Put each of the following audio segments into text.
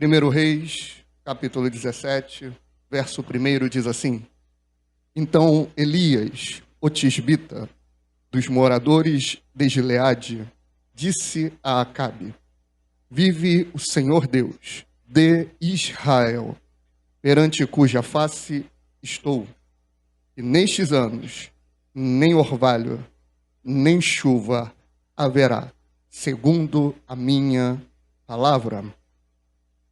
1 Reis, capítulo 17, verso 1 diz assim: Então Elias, o tisbita, dos moradores de Gileade, disse a Acabe: Vive o Senhor Deus de Israel, perante cuja face estou, e nestes anos nem orvalho, nem chuva haverá, segundo a minha palavra.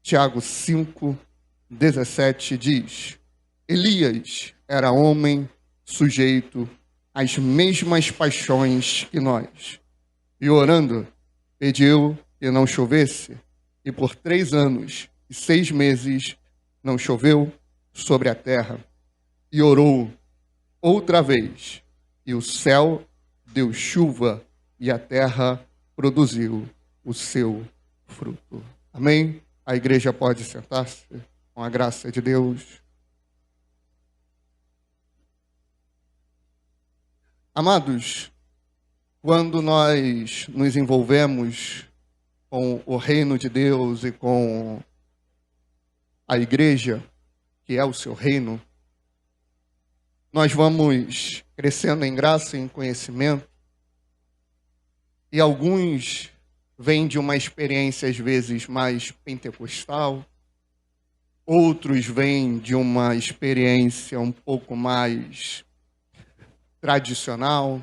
Tiago 5:17 diz: Elias era homem sujeito às mesmas paixões que nós, e orando, pediu que não chovesse, e por 3 anos e 6 meses não choveu sobre a terra. E orou outra vez, e o céu deu chuva, e a terra produziu o seu fruto. Amém? A igreja pode sentar-se com a graça de Deus. Amados, quando nós nos envolvemos com o reino de Deus e com a igreja, que é o seu reino, nós vamos crescendo em graça e em conhecimento, e alguns vêm de uma experiência às vezes mais pentecostal, outros vêm de uma experiência um pouco mais tradicional,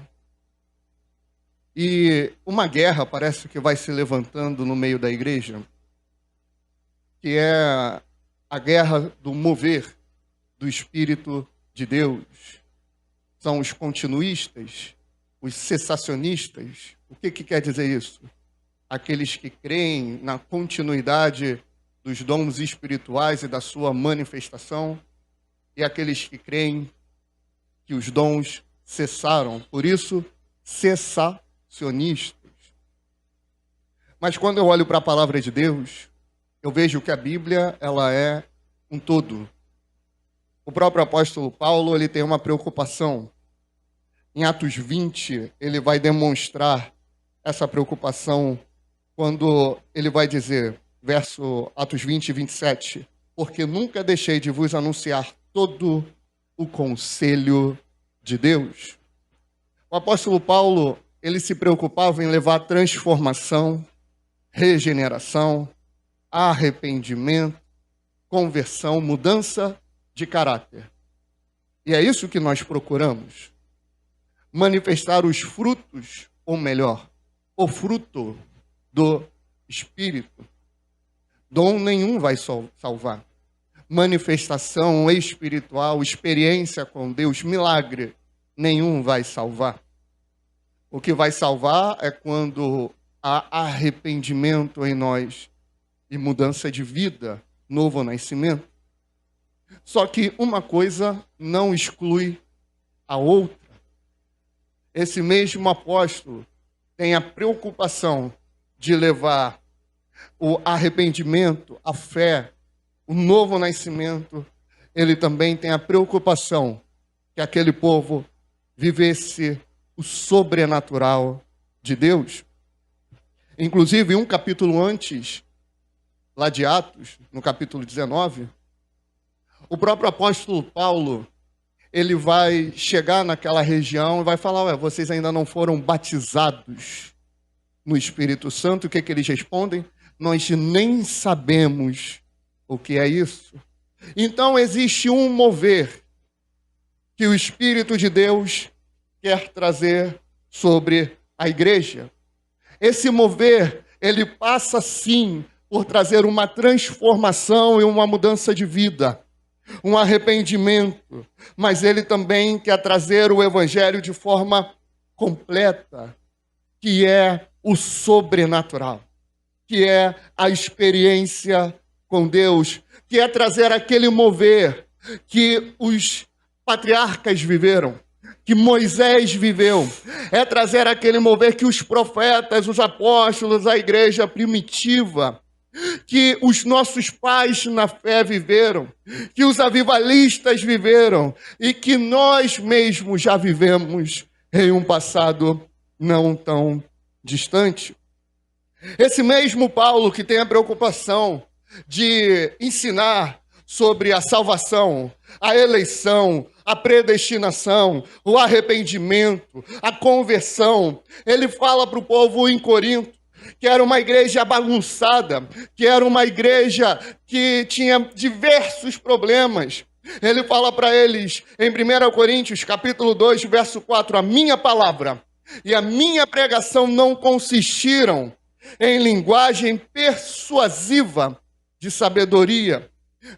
e uma guerra parece que vai se levantando no meio da igreja, que é a guerra do mover do Espírito de Deus. São os continuistas, os cessacionistas. O que quer dizer isso? Aqueles que creem na continuidade dos dons espirituais e da sua manifestação, e aqueles que creem que os dons cessaram, por isso, cessacionistas. Mas quando eu olho para a palavra de Deus, eu vejo que a Bíblia, ela é um todo. O próprio apóstolo Paulo, ele tem uma preocupação. Em Atos 20, ele vai demonstrar essa preocupação quando ele vai dizer, Atos 20, 27, porque nunca deixei de vos anunciar todo o conselho de Deus. O apóstolo Paulo, ele se preocupava em levar transformação, regeneração, arrependimento, conversão, mudança de caráter. E é isso que nós procuramos. Manifestar os frutos, ou melhor, o fruto do Espírito. Dom nenhum vai salvar. Manifestação espiritual, experiência com Deus, milagre, nenhum vai salvar. O que vai salvar é quando há arrependimento em nós e mudança de vida, novo nascimento. Só que uma coisa não exclui a outra. Esse mesmo apóstolo tem a preocupação de levar o arrependimento, a fé, o novo nascimento. Ele também tem a preocupação que aquele povo vivesse o sobrenatural de Deus. Inclusive, um capítulo antes, lá de Atos, no capítulo 19, o próprio apóstolo Paulo, ele vai chegar naquela região e vai falar, vocês ainda não foram batizados no Espírito Santo. O que eles respondem? Nós nem sabemos o que é isso. Então existe um mover que o Espírito de Deus quer trazer sobre a igreja. Esse mover, ele passa sim por trazer uma transformação e uma mudança de vida, um arrependimento, mas ele também quer trazer o evangelho de forma completa, que é o sobrenatural, que é a experiência com Deus, que é trazer aquele mover que os patriarcas viveram, que Moisés viveu, é trazer aquele mover que os profetas, os apóstolos, a igreja primitiva, que os nossos pais na fé viveram, que os avivalistas viveram e que nós mesmos já vivemos em um passado não tão distante. Esse mesmo Paulo que tem a preocupação de ensinar sobre a salvação, a eleição, a predestinação, o arrependimento, a conversão. Ele fala para o povo em Corinto que era uma igreja bagunçada, que era uma igreja que tinha diversos problemas. Ele fala para eles em 1 Coríntios, capítulo 2, verso 4, a minha palavra e a minha pregação não consistiram em linguagem persuasiva de sabedoria,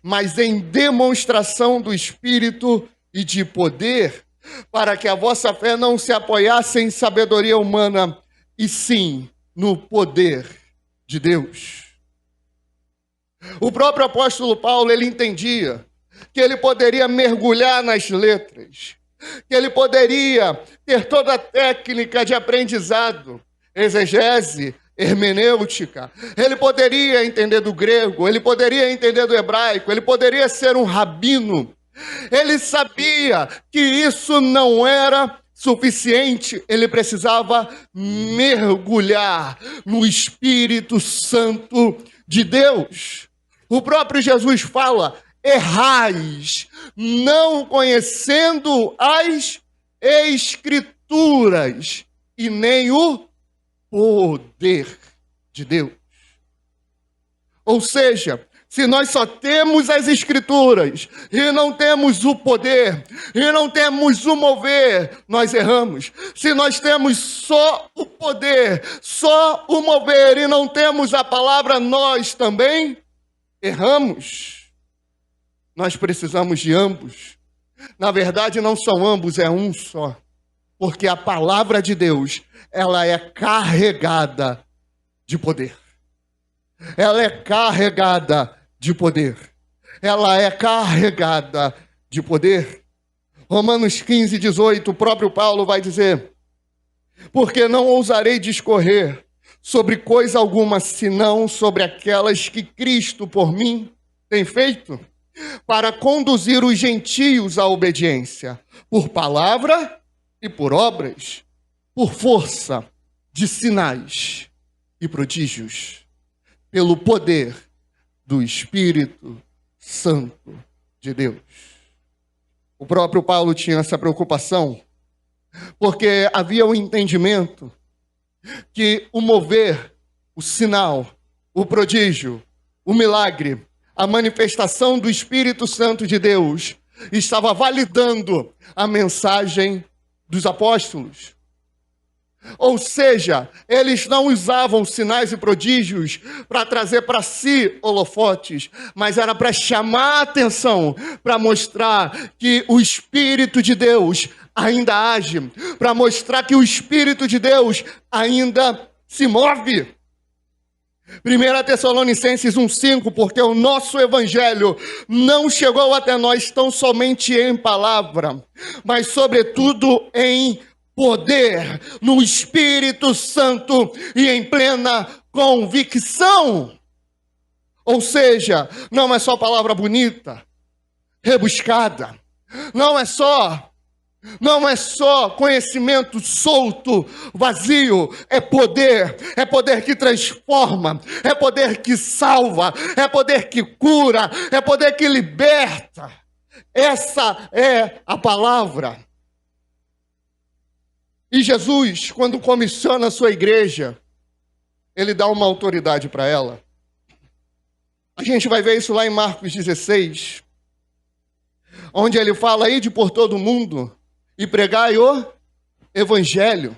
mas em demonstração do Espírito e de poder, para que a vossa fé não se apoiasse em sabedoria humana, e sim no poder de Deus. O próprio apóstolo Paulo, ele entendia que ele poderia mergulhar nas letras, que ele poderia ter toda a técnica de aprendizado, exegese, hermenêutica, ele poderia entender do grego, ele poderia entender do hebraico, ele poderia ser um rabino. Ele sabia que isso não era suficiente, ele precisava mergulhar no Espírito Santo de Deus. O próprio Jesus fala: errais, não conhecendo as Escrituras e nem o poder de Deus. Ou seja, se nós só temos as Escrituras e não temos o poder, e não temos o mover, nós erramos. Se nós temos só o poder, só o mover e não temos a palavra, nós também erramos. Nós precisamos de ambos. Na verdade, não são ambos, é um só. Porque a palavra de Deus, ela é carregada de poder. Ela é carregada de poder. Ela é carregada de poder. Romanos 15, 18, o próprio Paulo vai dizer: porque não ousarei discorrer sobre coisa alguma, senão sobre aquelas que Cristo por mim tem feito, para conduzir os gentios à obediência, por palavra e por obras, por força de sinais e prodígios, pelo poder do Espírito Santo de Deus. O próprio Paulo tinha essa preocupação, porque havia um entendimento que o mover, o sinal, o prodígio, o milagre, a manifestação do Espírito Santo de Deus estava validando a mensagem dos apóstolos. Ou seja, eles não usavam sinais e prodígios para trazer para si holofotes, mas era para chamar a atenção, para mostrar que o Espírito de Deus ainda age, para mostrar que o Espírito de Deus ainda se move. 1 Tessalonicenses 1,5, porque o nosso evangelho não chegou até nós tão somente em palavra, mas sobretudo em poder, no Espírito Santo e em plena convicção. Ou seja, não é só palavra bonita, rebuscada, não é só conhecimento solto, vazio, é poder que transforma, é poder que salva, é poder que cura, é poder que liberta. Essa é a palavra. E Jesus, quando comissiona a sua igreja, ele dá uma autoridade para ela. A gente vai ver isso lá em Marcos 16, onde ele fala: ide por todo o mundo e pregai o evangelho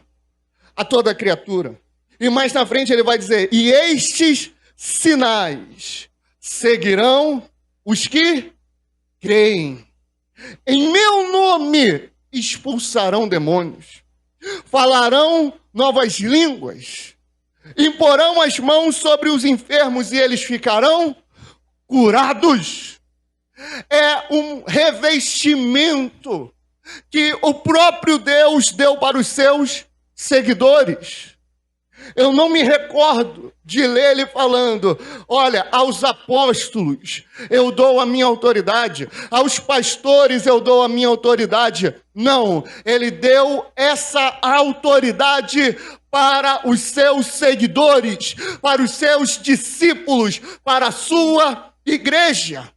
a toda criatura. E mais na frente ele vai dizer: e estes sinais seguirão os que creem. Em meu nome expulsarão demônios, falarão novas línguas, imporão as mãos sobre os enfermos e eles ficarão curados. É um revestimento que o próprio Deus deu para os seus seguidores. Eu não me recordo de ler ele falando: olha, aos apóstolos eu dou a minha autoridade, aos pastores eu dou a minha autoridade. Não, ele deu essa autoridade para os seus seguidores, para os seus discípulos, para a sua igreja.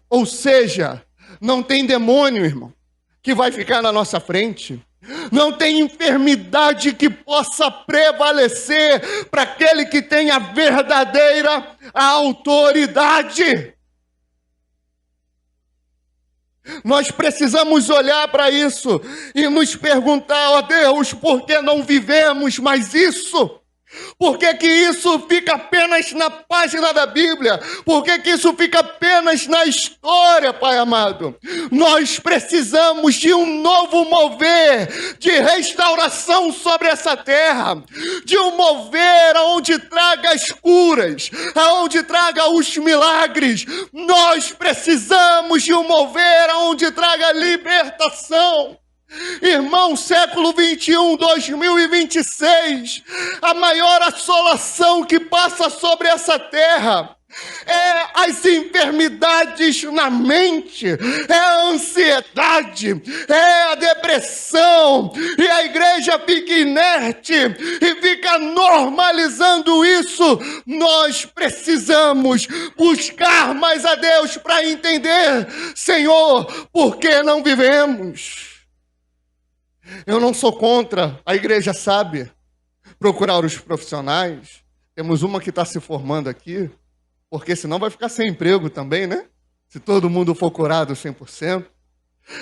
Ou seja, não tem demônio, irmão, que vai ficar na nossa frente. Não tem enfermidade que possa prevalecer para aquele que tem a verdadeira autoridade. Nós precisamos olhar para isso e nos perguntar: ó Deus, por que não vivemos mais isso? Por que que isso fica apenas na página da Bíblia? Por que que isso fica apenas na história, Pai amado? Nós precisamos de um novo mover, de restauração sobre essa terra, de um mover onde traga as curas, onde traga os milagres. Nós precisamos de um mover onde traga libertação. Irmão, século 21, 2026, a maior assolação que passa sobre essa terra é as enfermidades na mente, é a ansiedade, é a depressão, e a igreja fica inerte e fica normalizando isso. Nós precisamos buscar mais a Deus para entender: Senhor, por que não vivemos? Eu não sou contra, a igreja sabe procurar os profissionais. Temos uma que está se formando aqui, porque senão vai ficar sem emprego também, né? Se todo mundo for curado 100%.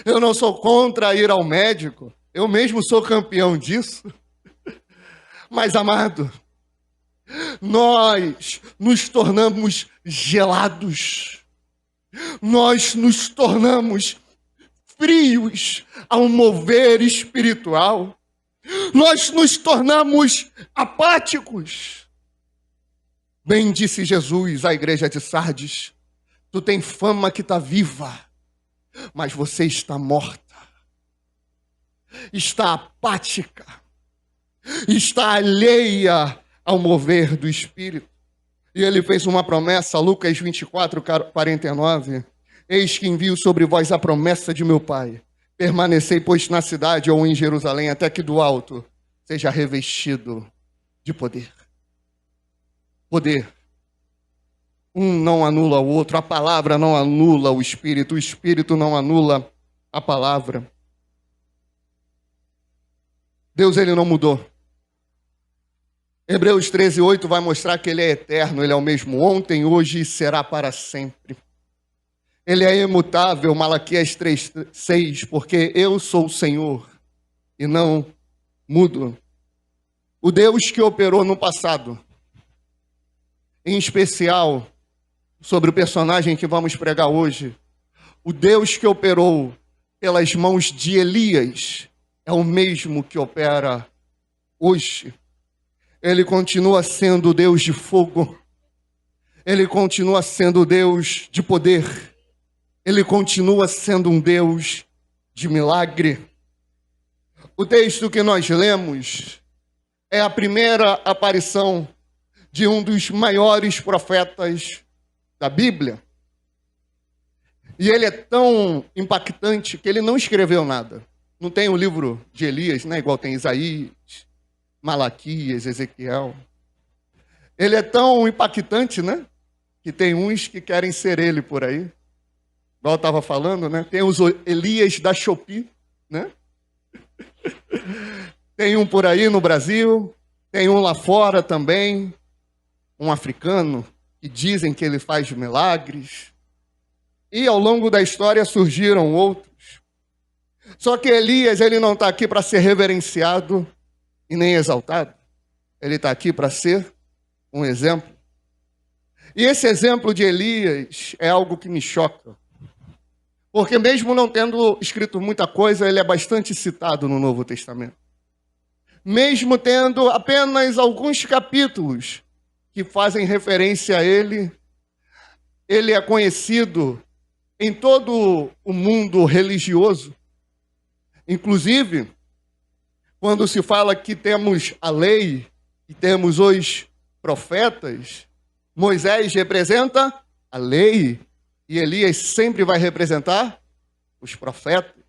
Eu não sou contra ir ao médico, eu mesmo sou campeão disso. Mas, amado, nós nos tornamos gelados, nós nos tornamos frios ao mover espiritual, nós nos tornamos apáticos. Bem disse Jesus à igreja de Sardes: tu tem fama que está viva, mas você está morta, está apática, está alheia ao mover do Espírito. E ele fez uma promessa, Lucas 24, 49, eis que envio sobre vós a promessa de meu Pai. Permanecei, pois, na cidade ou em Jerusalém, até que do alto seja revestido de poder. Poder. Um não anula o outro, a palavra não anula o Espírito não anula a palavra. Deus, ele não mudou. Hebreus 13, 8 vai mostrar que ele é eterno, ele é o mesmo ontem, hoje e será para sempre. Ele é imutável, Malaquias 3, 6, porque eu sou o Senhor e não mudo. O Deus que operou no passado, em especial sobre o personagem que vamos pregar hoje, o Deus que operou pelas mãos de Elias é o mesmo que opera hoje. Ele continua sendo o Deus de fogo, ele continua sendo o Deus de poder, ele continua sendo um Deus de milagre. O texto que nós lemos é a primeira aparição de um dos maiores profetas da Bíblia. E ele é tão impactante que ele não escreveu nada. Não tem o livro de Elias, né? Igual tem Isaías, Malaquias, Ezequiel. Ele é tão impactante, né? Que tem uns que querem ser ele por aí. Igual eu estava falando, né? Tem os Elias da Shopee, né? Tem um por aí no Brasil, tem um lá fora também, um africano, que dizem que ele faz milagres. E ao longo da história surgiram outros. Só que Elias, ele não está aqui para ser reverenciado e nem exaltado. Ele está aqui para ser um exemplo. E esse exemplo de Elias é algo que me choca. Porque mesmo não tendo escrito muita coisa, ele é bastante citado no Novo Testamento. Mesmo tendo apenas alguns capítulos que fazem referência a ele, ele é conhecido em todo o mundo religioso. Inclusive, quando se fala que temos a lei, e temos os profetas, Moisés representa a lei e Elias sempre vai representar os profetas,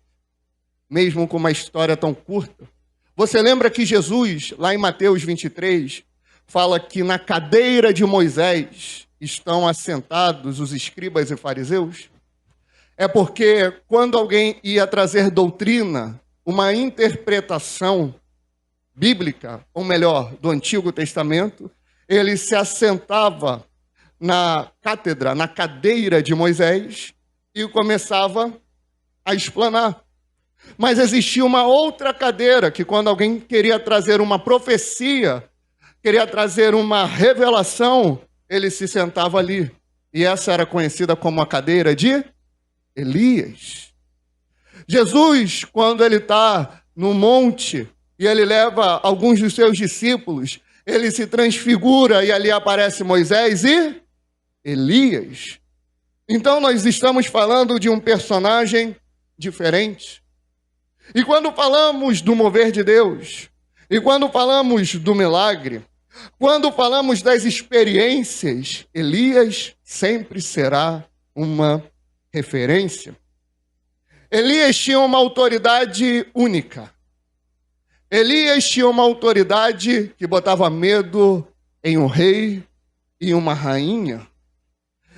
mesmo com uma história tão curta. Você lembra que Jesus, lá em Mateus 23, fala que na cadeira de Moisés estão assentados os escribas e fariseus? É porque quando alguém ia trazer doutrina, uma interpretação bíblica, ou melhor, do Antigo Testamento, ele se assentava na cátedra, na cadeira de Moisés e começava a explanar. Mas existia uma outra cadeira que quando alguém queria trazer uma profecia, queria trazer uma revelação, ele se sentava ali. E essa era conhecida como a cadeira de Elias. Jesus, quando ele está no monte e ele leva alguns dos seus discípulos, ele se transfigura e ali aparece Moisés e Elias. Então nós estamos falando de um personagem diferente. E quando falamos do mover de Deus, e quando falamos do milagre, quando falamos das experiências, Elias sempre será uma referência. Elias tinha uma autoridade única. Elias tinha uma autoridade que botava medo em um rei e uma rainha.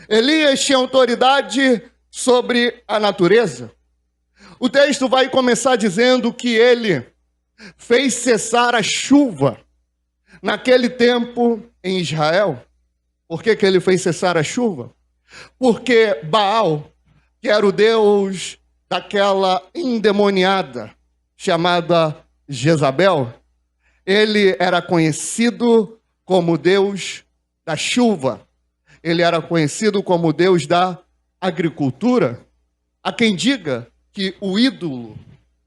Elias tinha autoridade sobre a natureza. O texto vai começar dizendo que ele fez cessar a chuva naquele tempo em Israel. Por que ele fez cessar a chuva? Porque Baal, que era o deus daquela endemoniada chamada Jezabel, ele era conhecido como Deus da chuva. Ele era conhecido como Deus da agricultura. Há quem diga que o ídolo,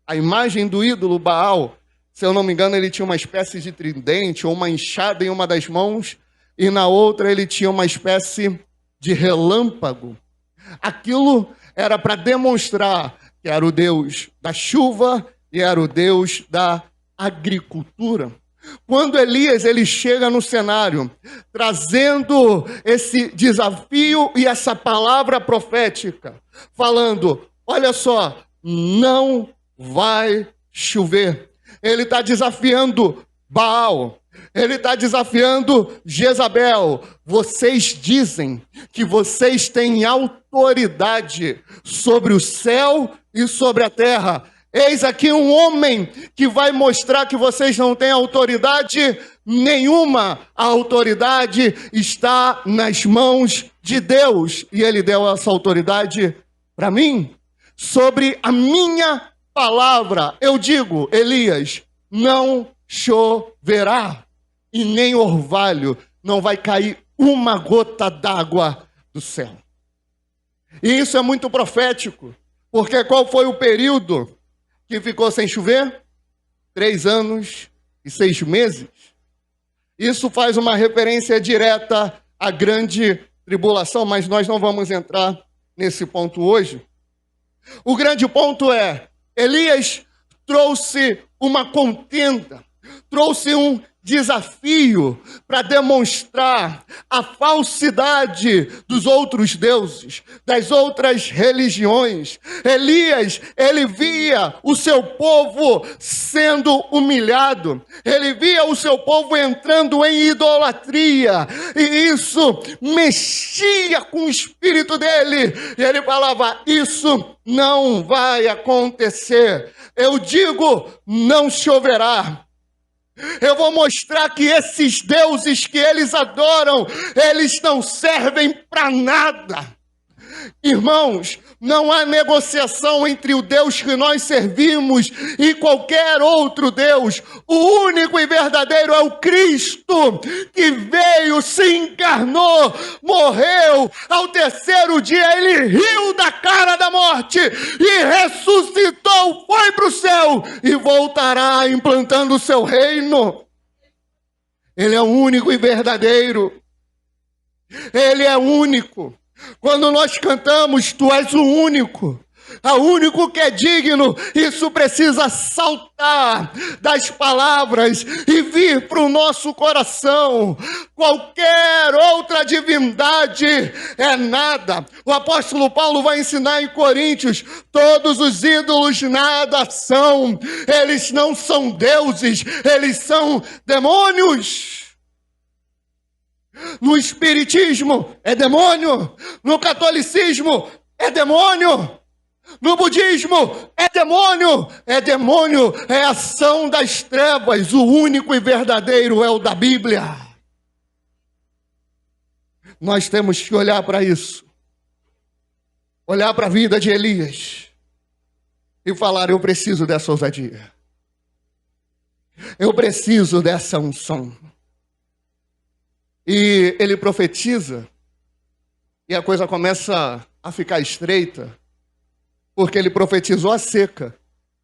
a imagem do ídolo Baal, se eu não me engano, ele tinha uma espécie de tridente ou uma enxada em uma das mãos e na outra ele tinha uma espécie de relâmpago. Aquilo era para demonstrar que era o Deus da chuva e era o Deus da agricultura. Quando Elias ele chega no cenário, trazendo esse desafio e essa palavra profética, falando, olha só, não vai chover. Ele está desafiando Baal, ele está desafiando Jezabel. Vocês dizem que vocês têm autoridade sobre o céu e sobre a terra. Eis aqui um homem que vai mostrar que vocês não têm autoridade nenhuma. A autoridade está nas mãos de Deus. E ele deu essa autoridade para mim. Sobre a minha palavra, eu digo, Elias, não choverá. E nem orvalho, não vai cair uma gota d'água do céu. E isso é muito profético. Porque qual foi o período que ficou sem chover? 3 anos e 6 meses. Isso faz uma referência direta à grande tribulação, mas nós não vamos entrar nesse ponto hoje. O grande ponto é, Elias trouxe uma contenda, trouxe um desafio para demonstrar a falsidade dos outros deuses, das outras religiões. Elias, ele via o seu povo sendo humilhado, ele via o seu povo entrando em idolatria, e isso mexia com o espírito dele, e ele falava, isso não vai acontecer. Eu digo, não choverá. Eu vou mostrar que esses deuses que eles adoram, eles não servem para nada. Irmãos, não há negociação entre o Deus que nós servimos e qualquer outro Deus. O único e verdadeiro é o Cristo, que veio, se encarnou, morreu. Ao terceiro dia ele riu da cara da morte e ressuscitou, foi para o céu e voltará implantando o seu reino. Ele é o único e verdadeiro. Ele é único. Quando nós cantamos, tu és o único, O único que é digno, isso precisa saltar das palavras e vir para o nosso coração. Qualquer outra divindade é nada. O apóstolo Paulo vai ensinar em Coríntios: todos os ídolos nada são, eles não são deuses, eles são demônios. No espiritismo é demônio, no catolicismo é demônio, no budismo é demônio, é ação das trevas. O único e verdadeiro é o da Bíblia. Nós temos que olhar para isso, olhar para a vida de Elias e falar: eu preciso dessa ousadia, eu preciso dessa unção. E ele profetiza, e a coisa começa a ficar estreita, porque ele profetizou a seca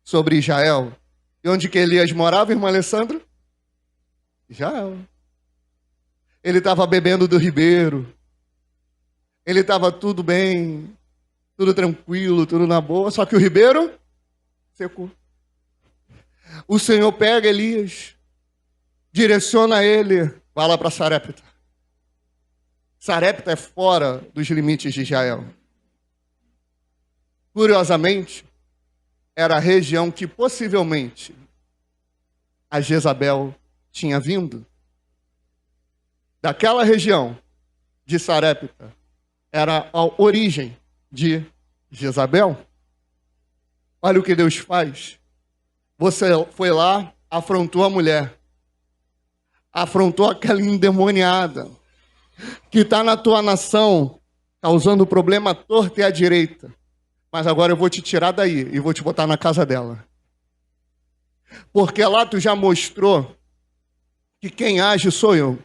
sobre Israel. E onde que Elias morava, irmã Alessandra? Israel. Ele estava bebendo do ribeiro, ele estava tudo bem, tudo tranquilo, tudo na boa, só que o ribeiro secou. O Senhor pega Elias, direciona ele, vai lá para Sarepta. Sarepta é fora dos limites de Israel. Curiosamente, era a região que possivelmente a Jezabel tinha vindo. Daquela região de Sarepta era a origem de Jezabel. Olha o que Deus faz. Você foi lá, afrontou a mulher, afrontou aquela endemoniada que está na tua nação, causando problema à torta e à direita. Mas agora eu vou te tirar daí e vou te botar na casa dela. Porque lá tu já mostrou que quem age sou eu.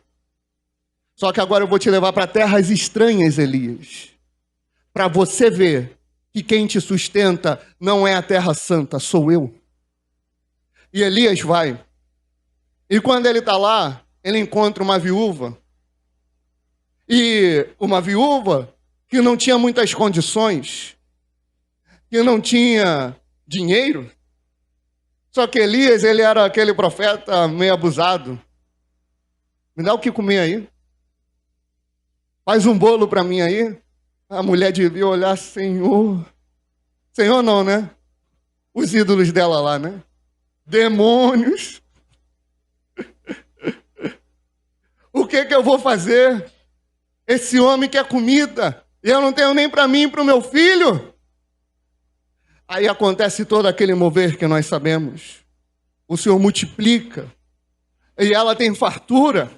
Só que agora eu vou te levar para terras estranhas, Elias. Para você ver que quem te sustenta não é a terra santa, sou eu. E Elias vai. E quando ele está lá, ele encontra uma viúva. E uma viúva que não tinha muitas condições, que não tinha dinheiro. Só que Elias, ele era aquele profeta meio abusado. Me dá o que comer aí. Faz um bolo para mim aí. A mulher devia olhar: Senhor. Senhor não, né? Os ídolos dela lá, né? Demônios. O que eu vou fazer? Esse homem quer comida e eu não tenho nem para mim e para o meu filho. Aí acontece todo aquele mover que nós sabemos. O Senhor multiplica e ela tem fartura.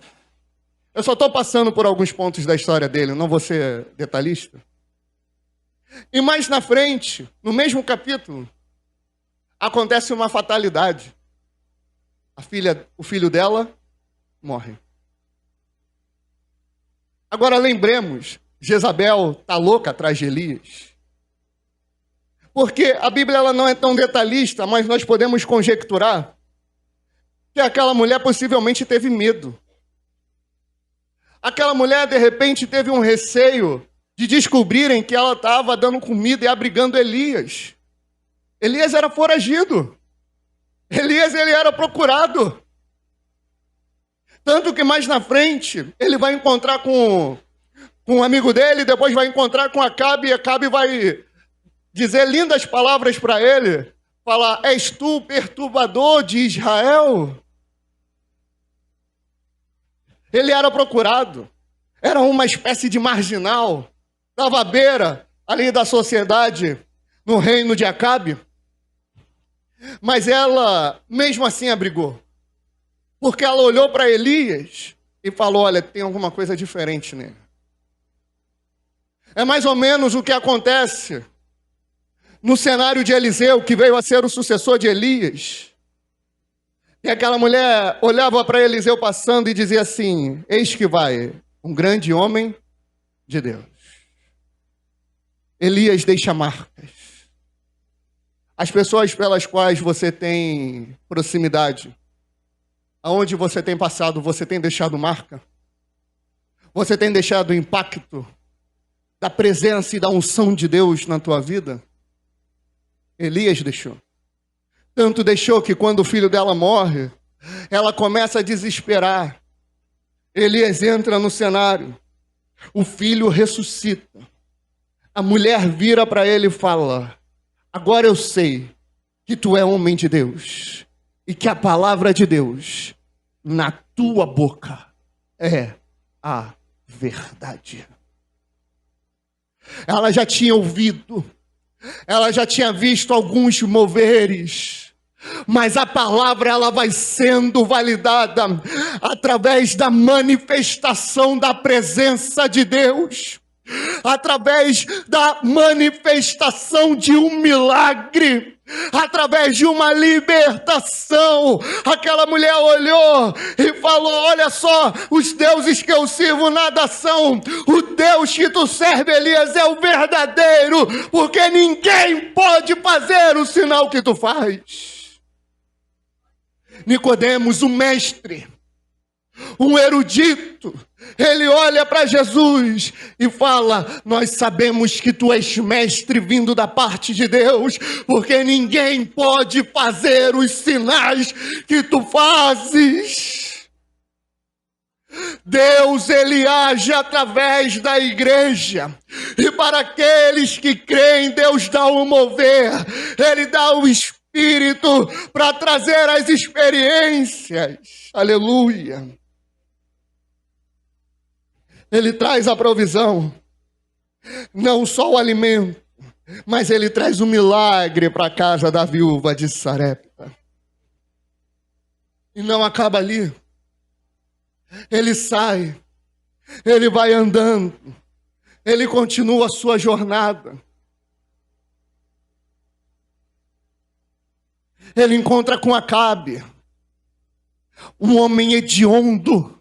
Eu só estou passando por alguns pontos da história dele, não vou ser detalhista. E mais na frente, no mesmo capítulo, acontece uma fatalidade. O filho dela morre. Agora lembremos, Jezabel está louca atrás de Elias. Porque a Bíblia ela não é tão detalhista, mas nós podemos conjecturar que aquela mulher possivelmente teve medo. Aquela mulher, de repente, teve um receio de descobrirem que ela estava dando comida e abrigando Elias. Elias era foragido. Elias, ele era procurado. Tanto que mais na frente, ele vai encontrar com um amigo dele, depois vai encontrar com Acabe, e Acabe vai dizer lindas palavras para ele, falar: és tu o perturbador de Israel? Ele era procurado, era uma espécie de marginal, estava à beira ali da sociedade no reino de Acabe, mas ela mesmo assim abrigou. Porque ela olhou para Elias e falou: olha, tem alguma coisa diferente nele. É mais ou menos o que acontece no cenário de Eliseu, que veio a ser o sucessor de Elias. E aquela mulher olhava para Eliseu passando e dizia assim: eis que vai um grande homem de Deus. Elias deixa marcas. As pessoas pelas quais você tem proximidade, aonde você tem passado, você tem deixado marca? Você tem deixado impacto da presença e da unção de Deus na tua vida? Elias deixou. Tanto deixou que quando o filho dela morre, ela começa a desesperar. Elias entra no cenário. O filho ressuscita. A mulher vira para ele e fala: agora eu sei que tu é homem de Deus e que a palavra de Deus na tua boca é a verdade. Ela já tinha ouvido, ela já tinha visto alguns moveres, mas a palavra ela vai sendo validada através da manifestação da presença de Deus, através da manifestação de um milagre, através de uma libertação. Aquela mulher olhou e falou: olha só, os deuses que eu sirvo nada são. O Deus que tu serve, Elias, é o verdadeiro, porque ninguém pode fazer o sinal que tu faz. Nicodemos, o mestre, um erudito, ele olha para Jesus e fala: nós sabemos que tu és mestre vindo da parte de Deus, porque ninguém pode fazer os sinais que tu fazes. Deus, ele age através da igreja, e para aqueles que creem, Deus dá o mover, ele dá o Espírito para trazer as experiências. Aleluia. Ele traz a provisão, não só o alimento, mas ele traz um milagre para a casa da viúva de Sarepta. E não acaba ali. Ele sai, ele vai andando, ele continua a sua jornada. Ele encontra com Acabe, um homem hediondo,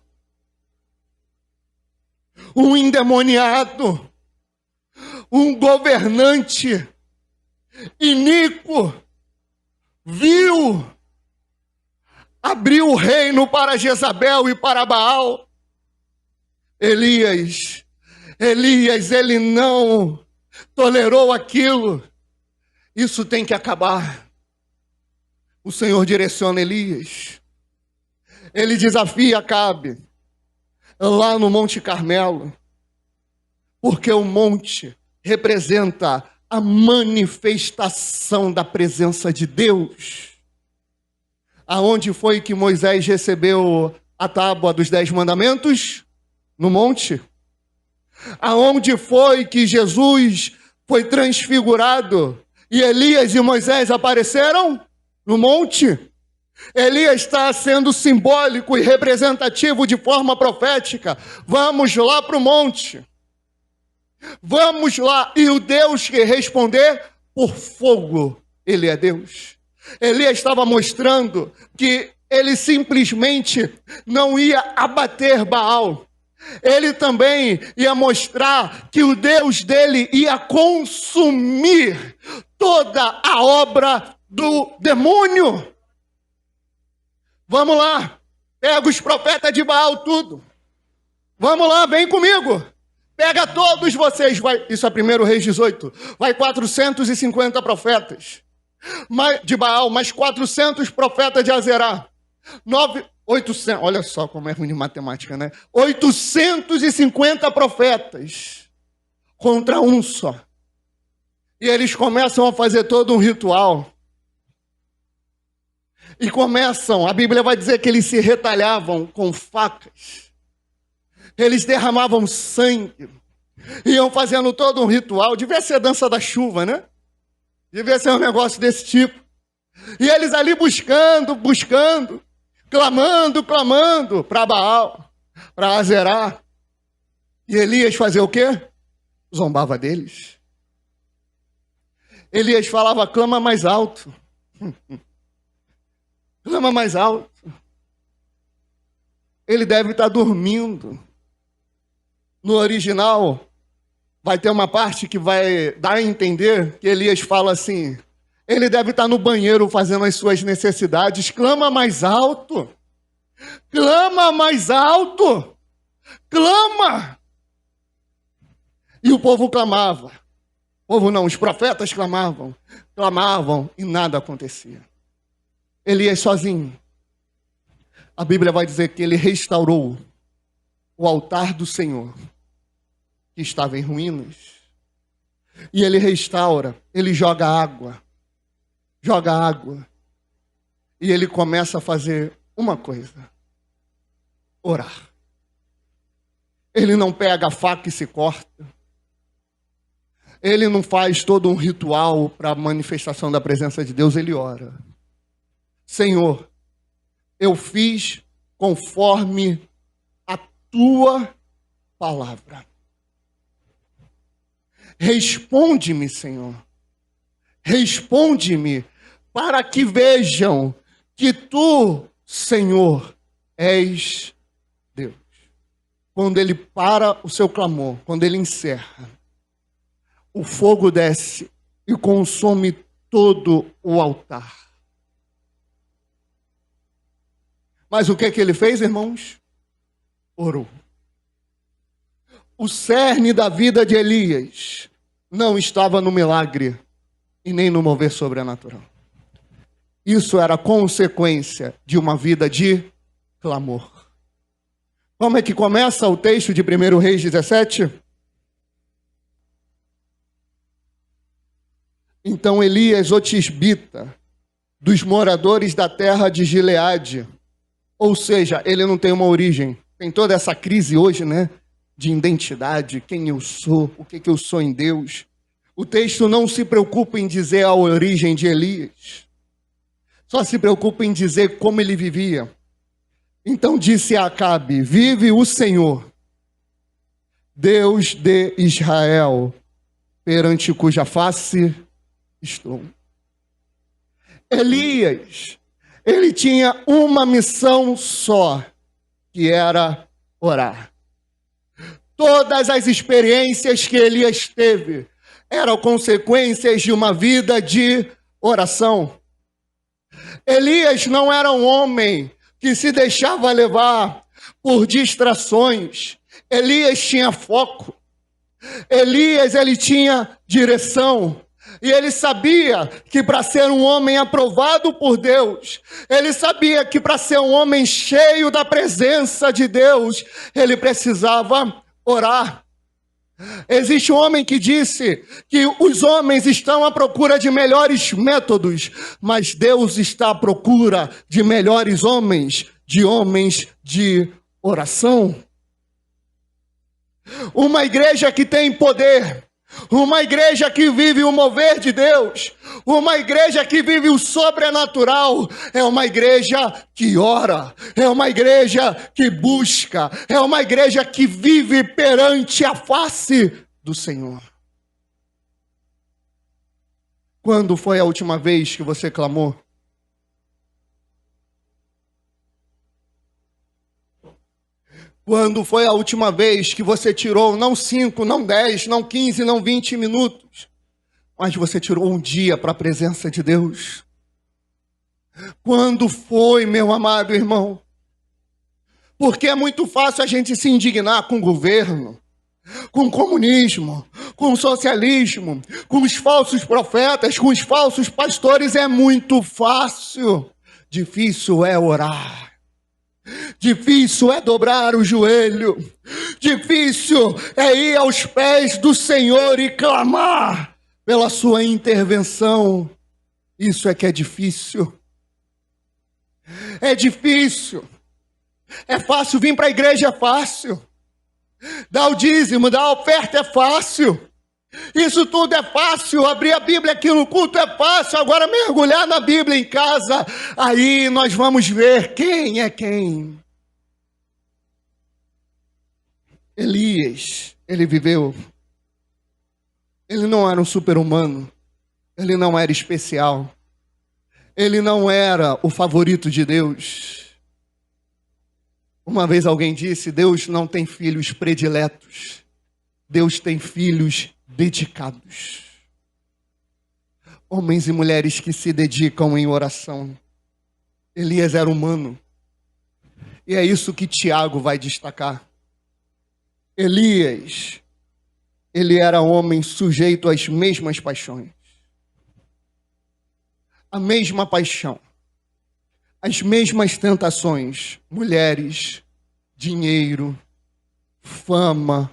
um endemoniado, um governante iníquo, vil, abriu o reino para Jezabel e para Baal. Elias, ele não tolerou aquilo. Isso tem que acabar. O Senhor direciona Elias. Ele desafia Acabe lá no Monte Carmelo, porque o monte representa a manifestação da presença de Deus. Aonde foi que Moisés recebeu a tábua dos 10 mandamentos? No monte. Aonde foi que Jesus foi transfigurado e Elias e Moisés apareceram? No monte. Elias está sendo simbólico e representativo de forma profética. Vamos lá para o monte. Vamos lá. E o Deus que responder por fogo, ele é Deus. Elias estava mostrando que ele simplesmente não ia abater Baal. Ele também ia mostrar que o Deus dele ia consumir toda a obra do demônio. Vamos lá, pega os profetas de Baal tudo. Vamos lá, vem comigo. Pega todos vocês, vai, isso é 1 Reis 18. Vai 450 profetas de Baal, mais 400 profetas de Azerá. 800, olha só como é ruim de matemática, né? 850 profetas contra um só. E eles começam a fazer todo um ritual. E começam, a Bíblia vai dizer que eles se retalhavam com facas. Eles derramavam sangue. Iam fazendo todo um ritual. Devia ser dança da chuva, né? Devia ser um negócio desse tipo. E eles ali buscando, clamando para Baal, para Azerá. E Elias fazia o quê? Zombava deles. Elias falava: clama mais alto. Clama mais alto. Ele deve estar dormindo. No original, vai ter uma parte que vai dar a entender que Elias fala assim: ele deve estar no banheiro fazendo as suas necessidades. Clama mais alto. Clama mais alto. Clama. E o povo clamava. povo não, os profetas clamavam, clamavam e nada acontecia. Elias sozinho. A Bíblia vai dizer que ele restaurou o altar do Senhor, que estava em ruínas. E ele restaura, ele joga água. E ele começa a fazer uma coisa: orar. Ele não pega a faca e se corta. Ele não faz todo um ritual para a manifestação da presença de Deus, ele ora. Senhor, eu fiz conforme a tua palavra. Responde-me, Senhor. Responde-me para que vejam que tu, Senhor, és Deus. Quando ele para o seu clamor, quando ele encerra, o fogo desce e consome todo o altar. Mas o que é que ele fez, irmãos? Orou. O cerne da vida de Elias não estava no milagre e nem no mover sobrenatural. Isso era consequência de uma vida de clamor. Como é que começa o texto de 1 Reis 17? Então Elias, o tisbita, dos moradores da terra de Gileade, ou seja, ele não tem uma origem. Tem toda essa crise hoje, né? De identidade, quem eu sou, o que eu sou em Deus. O texto não se preocupa em dizer a origem de Elias. Só se preocupa em dizer como ele vivia. Então disse a Acabe: vive o Senhor, Deus de Israel, perante cuja face estou. Elias, ele tinha uma missão só, que era orar. Todas as experiências que Elias teve eram consequências de uma vida de oração. Elias não era um homem que se deixava levar por distrações. Elias tinha foco. Elias, ele tinha direção. E ele sabia que para ser um homem aprovado por Deus, ele sabia que para ser um homem cheio da presença de Deus, ele precisava orar. Existe um homem que disse que os homens estão à procura de melhores métodos, mas Deus está à procura de melhores homens de oração. Uma igreja que tem poder, uma igreja que vive o mover de Deus, uma igreja que vive o sobrenatural, é uma igreja que ora, é uma igreja que busca, é uma igreja que vive perante a face do Senhor. Quando foi a última vez que você clamou? Quando foi a última vez que você tirou não 5, não 10, não 15, não 20 minutos, mas você tirou um dia para a presença de Deus? Quando foi, meu amado irmão? Porque é muito fácil a gente se indignar com o governo, com o comunismo, com o socialismo, com os falsos profetas, com os falsos pastores. É muito fácil. Difícil é orar. Difícil é dobrar o joelho. Difícil é ir aos pés do Senhor e clamar pela sua intervenção. Isso é que é difícil. É difícil. É fácil vir para a igreja, é fácil. Dar o dízimo, dar a oferta é fácil. Isso tudo é fácil. Abrir a Bíblia aqui no culto é fácil. Agora mergulhar na Bíblia em casa, aí nós vamos ver quem é quem. Elias, ele viveu. Ele não era um super-humano. Ele não era especial. Ele não era o favorito de Deus. Uma vez alguém disse: Deus não tem filhos prediletos. Deus tem filhos dedicados. Homens e mulheres que se dedicam em oração. Elias era humano. E é isso que Tiago vai destacar. Elias ele era homem sujeito às mesmas paixões. A mesma paixão. As mesmas tentações. Mulheres, dinheiro, fama,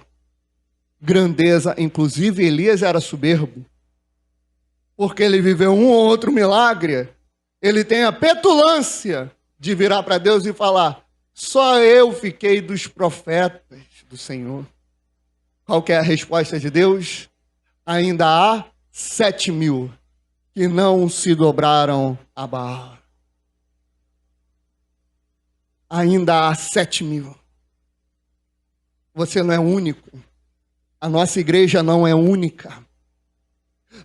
grandeza. Inclusive, Elias era soberbo. Porque ele viveu um ou outro milagre. Ele tem a petulância de virar para Deus e falar: só eu fiquei dos profetas do Senhor. Qual que é a resposta de Deus? Ainda há 7.000 que não se dobraram a Baal. Ainda há 7.000. Você não é único. A nossa igreja não é única.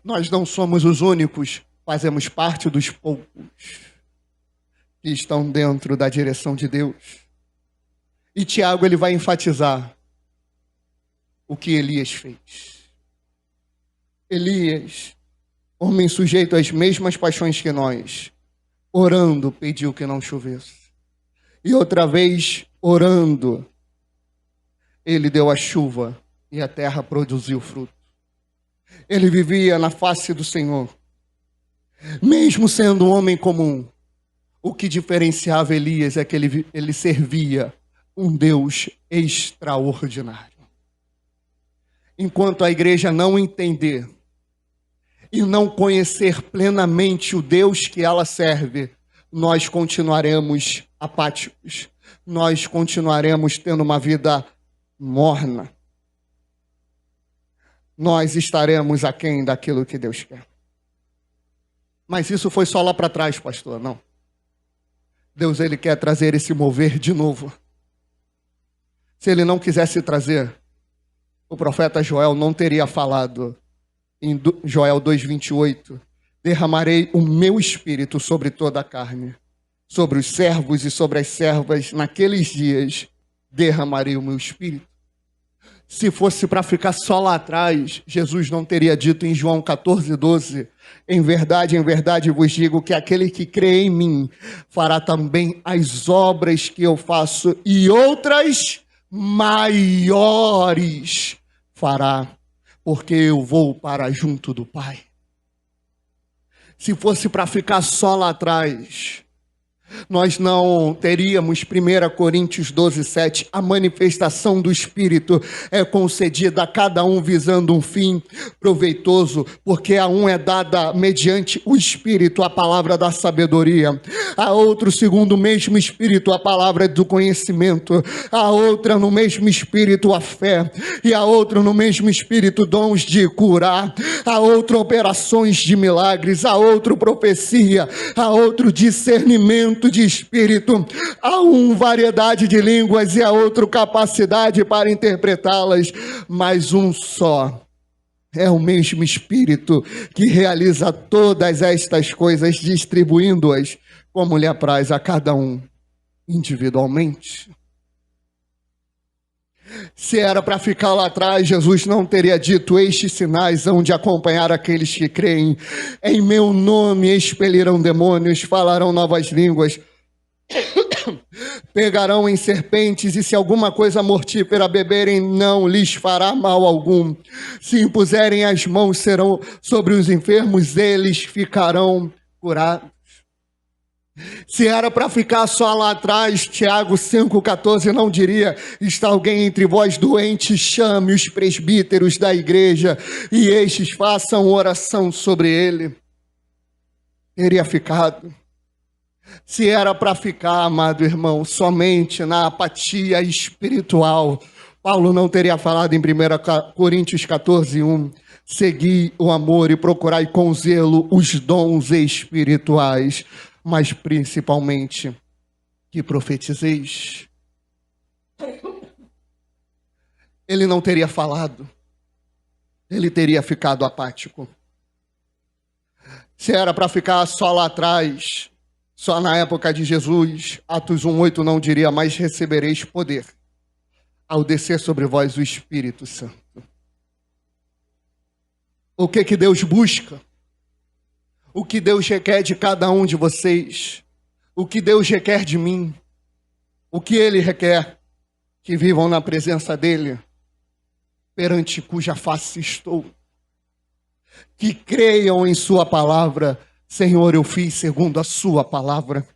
Nós não somos os únicos. Fazemos parte dos poucos que estão dentro da direção de Deus. E Tiago, ele vai enfatizar o que Elias fez. Elias, homem sujeito às mesmas paixões que nós, orando, pediu que não chovesse. E outra vez, orando, ele deu a chuva e a terra produziu fruto. Ele vivia na face do Senhor. Mesmo sendo um homem comum, o que diferenciava Elias é que ele servia um Deus extraordinário. Enquanto a igreja não entender e não conhecer plenamente o Deus que ela serve, nós continuaremos apáticos. Nós continuaremos tendo uma vida morna. Nós estaremos aquém daquilo que Deus quer. Mas isso foi só lá para trás, pastor. Não. Deus, ele quer trazer esse mover de novo. Se ele não quisesse trazer, o profeta Joel não teria falado em Joel 2:28, derramarei o meu espírito sobre toda a carne, sobre os servos e sobre as servas, naqueles dias derramarei o meu espírito. Se fosse para ficar só lá atrás, Jesus não teria dito em João 14:12, em verdade vos digo que aquele que crê em mim fará também as obras que eu faço e outras maiores fará, porque eu vou para junto do Pai. Se fosse para ficar só lá atrás, nós não teríamos 1 Coríntios 12:7, a manifestação do Espírito é concedida a cada um visando um fim proveitoso, porque a um é dada mediante o Espírito a palavra da sabedoria, a outro segundo o mesmo Espírito a palavra do conhecimento, a outra no mesmo Espírito a fé, e a outra no mesmo Espírito dons de curar, a outra operações de milagres, a outro profecia, a outro discernimento de espírito, a um variedade de línguas e a outro capacidade para interpretá-las, mas um só é o mesmo Espírito que realiza todas estas coisas, distribuindo-as como lhe apraz a cada um individualmente. Se era para ficar lá atrás, Jesus não teria dito: estes sinais hão de acompanhar aqueles que creem. Em meu nome expelirão demônios, falarão novas línguas, pegarão em serpentes, e se alguma coisa mortífera beberem, não lhes fará mal algum. Se impuserem as mãos serão sobre os enfermos, eles ficarão curados. Se era para ficar só lá atrás, Tiago 5,14 não diria: está alguém entre vós doente, chame os presbíteros da igreja e estes façam oração sobre ele. Teria ficado. Se era para ficar, amado irmão, somente na apatia espiritual, Paulo não teria falado em 1 Coríntios 14:1, segui o amor e procurai com zelo os dons espirituais, mas principalmente que profetizeis. Ele não teria falado, ele teria ficado apático. Se era para ficar só lá atrás, só na época de Jesus, Atos 1:8 não diria: mas recebereis poder ao descer sobre vós o Espírito Santo. O que Deus busca? O que Deus requer de cada um de vocês? O que Deus requer de mim? O que Ele requer? Que vivam na presença dEle. perante cuja face estou. Que creiam em sua palavra. Senhor, eu fiz segundo a sua palavra.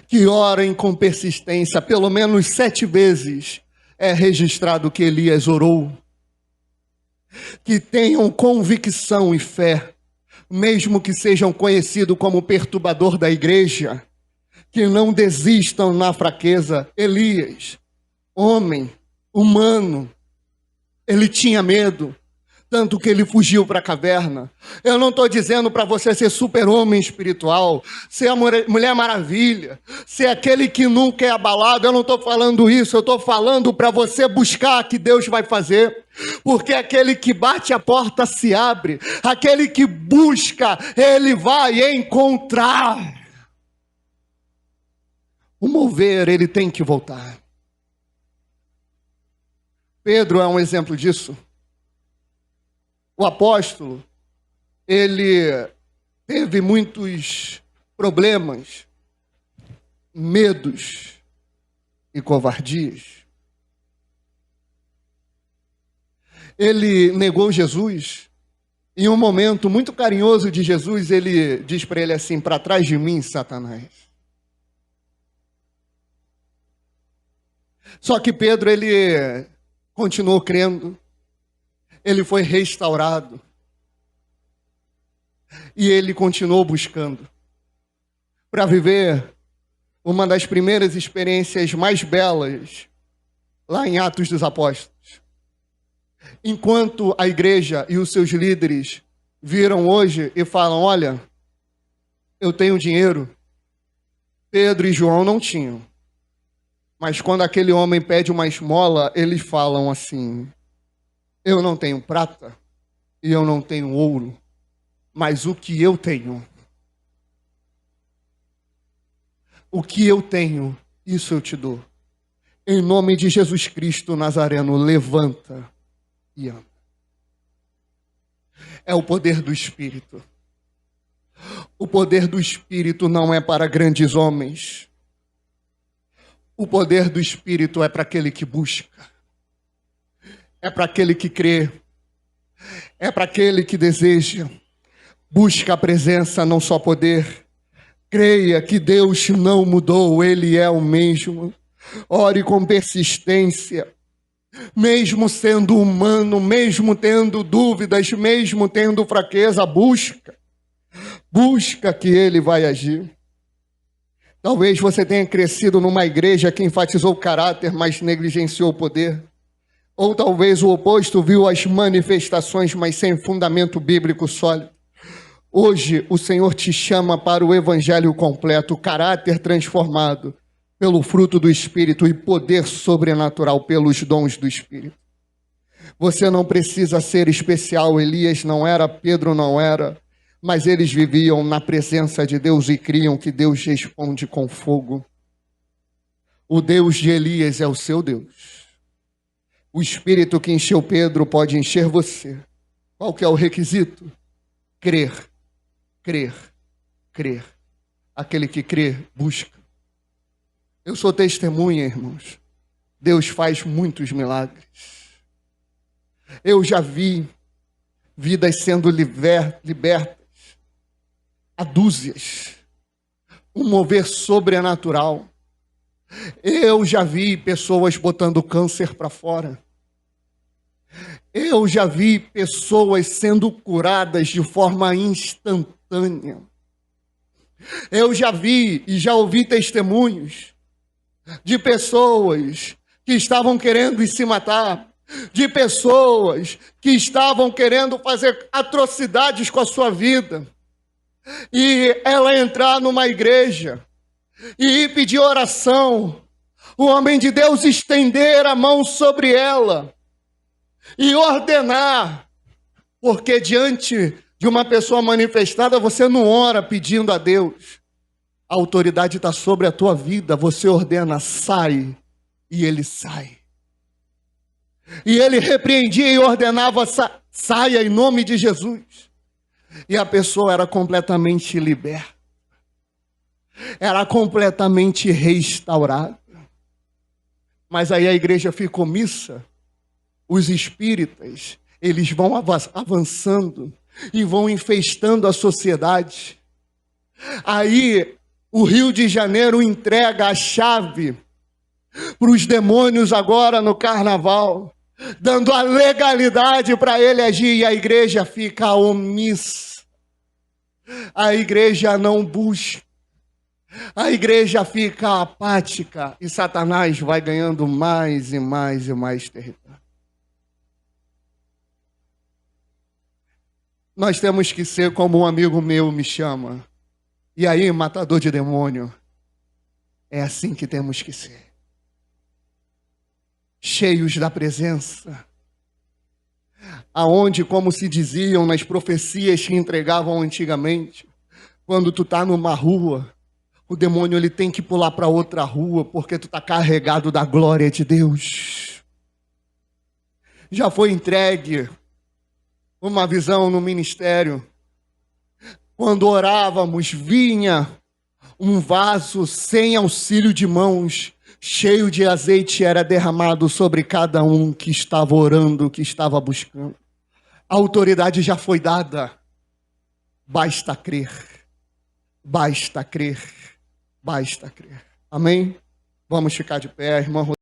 Que orem com persistência, pelo menos 7 vezes é registrado que Elias orou. Que tenham convicção e fé, mesmo que sejam conhecidos como perturbador da igreja, que não desistam na fraqueza. Elias, homem, humano, ele tinha medo, tanto que ele fugiu para a caverna. Eu não estou dizendo para você ser super-homem espiritual, ser a Mulher Maravilha, ser aquele que nunca é abalado. Eu não estou falando isso, eu estou falando para você buscar o que Deus vai fazer. Porque aquele que bate a porta se abre, aquele que busca, ele vai encontrar. O mover, ele tem que voltar. Pedro é um exemplo disso. O apóstolo, ele teve muitos problemas, medos e covardias. Ele negou Jesus. Em um momento muito carinhoso de Jesus, ele diz para ele assim: para trás de mim, Satanás. Só que Pedro, ele continuou crendo. Ele foi restaurado. E ele continuou buscando para viver uma das primeiras experiências mais belas lá em Atos dos Apóstolos. Enquanto a igreja e os seus líderes viram hoje e falam: olha, eu tenho dinheiro. Pedro e João não tinham. Mas quando aquele homem pede uma esmola, eles falam assim: eu não tenho prata e eu não tenho ouro, mas o que eu tenho, isso eu te dou. Em nome de Jesus Cristo Nazareno, levanta e anda. É o poder do Espírito. O poder do Espírito não é para grandes homens. O poder do Espírito é para aquele que busca. É para aquele que crê. É para aquele que deseja. Busca a presença, não só poder. Creia que Deus não mudou, Ele é o mesmo. Ore com persistência. Mesmo sendo humano, mesmo tendo dúvidas, mesmo tendo fraqueza, busca. Busca que Ele vai agir. Talvez você tenha crescido numa igreja que enfatizou o caráter, mas negligenciou o poder. Ou talvez o oposto, viu as manifestações, mas sem fundamento bíblico sólido. Hoje o Senhor te chama para o evangelho completo, caráter transformado pelo fruto do Espírito e poder sobrenatural pelos dons do Espírito. Você não precisa ser especial. Elias não era, Pedro não era, mas eles viviam na presença de Deus e criam que Deus responde com fogo. O Deus de Elias é o seu Deus. O Espírito que encheu Pedro pode encher você. Qual que é o requisito? Crer, crer, crer. Aquele que crê, busca. Eu sou testemunha, irmãos. Deus faz muitos milagres. Eu já vi vidas sendo libertas a dúzias. Um mover sobrenatural. Eu já vi pessoas botando câncer para fora. Eu já vi pessoas sendo curadas de forma instantânea. Eu já vi e já ouvi testemunhos de pessoas que estavam querendo se matar, de pessoas que estavam querendo fazer atrocidades com a sua vida, e ela entrar numa igreja e pedir oração, o homem de Deus estender a mão sobre ela e ordenar, porque diante de uma pessoa manifestada, você não ora pedindo a Deus. A autoridade está sobre a tua vida, você ordena, sai, e ele sai. E ele repreendia e ordenava, saia em nome de Jesus. E a pessoa era completamente liberta. Era completamente restaurada. Mas aí a igreja fica omissa. os espíritas, eles vão avançando e vão infestando a sociedade. Aí o Rio de Janeiro entrega a chave para os demônios agora no carnaval, dando a legalidade para ele agir, e a igreja fica omissa. A igreja não busca. A igreja fica apática e Satanás vai ganhando mais e mais e mais território. Nós temos que ser como um amigo meu me chama. E aí, matador de demônio, é assim que temos que ser. Cheios da presença. Aonde, como se diziam nas profecias que entregavam antigamente, quando tu está numa rua, o demônio ele tem que pular para outra rua, porque tu está carregado da glória de Deus. Já foi entregue uma visão no ministério. Quando orávamos, vinha um vaso sem auxílio de mãos, cheio de azeite, era derramado sobre cada um que estava orando, que estava buscando. A autoridade já foi dada. Basta crer. Basta crer. Basta crer. Amém? Vamos ficar de pé, irmão.